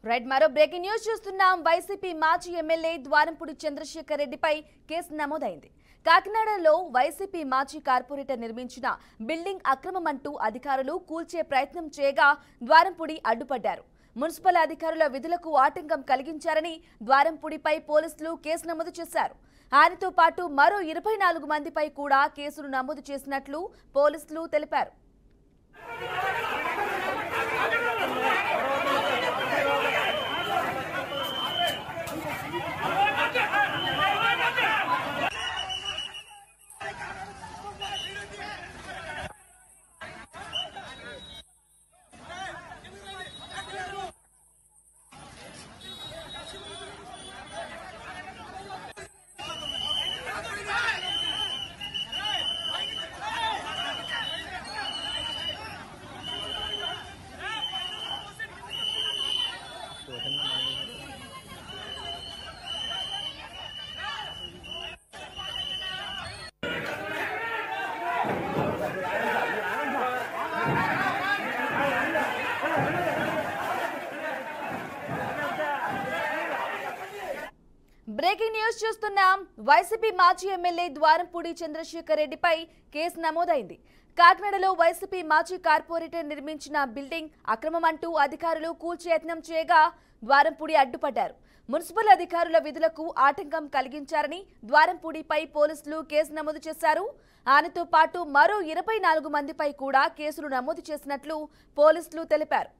Right మరో breaking news చూస్తున్నాం. YCP మాజీ ఎమ్మెల్యే ద్వారంపూడి చంద్రశేఖర్ రెడ్డిపై కేసు నమోదైంది. కాకినాడలో వైసీపీ మాజీ కార్పొరేటర్ నిర్మించిన బిల్డింగ్ అక్రమమంటూ అధికారులు కూల్చే ప్రయత్నం చేయగా ద్వారంపూడి అడ్డుపడ్డారు. మున్సిపల్ అధికారుల విధులకు ఆటంకం కలిగించారని ద్వారంపూడిపై పోలీసులు కేసు నమోదు చేశారు. ఆయనతో పాటు మరో 24 మందిపై కూడా కేసులు నమోదు చేసినట్లు పోలీసులు తెలిపారు. బ్రేకింగ్ న్యూస్ చూస్తున్నాం. వైసీపీ మాజీ ఎమ్మెల్యే ద్వారంపూడి చంద్రశేఖర్ రెడ్డిపై కేసు నమోదైంది. కాకినాడలో వైసీపీ మాజీ కార్పొరేటర్ నిర్మించిన బిల్డింగ్ అక్రమమంటూ అధికారులు కూల్చేయత్నం చేయగా ద్వారంపూడి అడ్డుపడ్డారు. మున్సిపల్ అధికారుల విధులకు ఆటంకం కలిగించారని ద్వారంపూడిపై పోలీసులు కేసు నమోదు చేశారు. ఆయనతో పాటు మరో 24 మందిపై కూడా కేసులు నమోదు చేసినట్లు పోలీసులు తెలిపారు.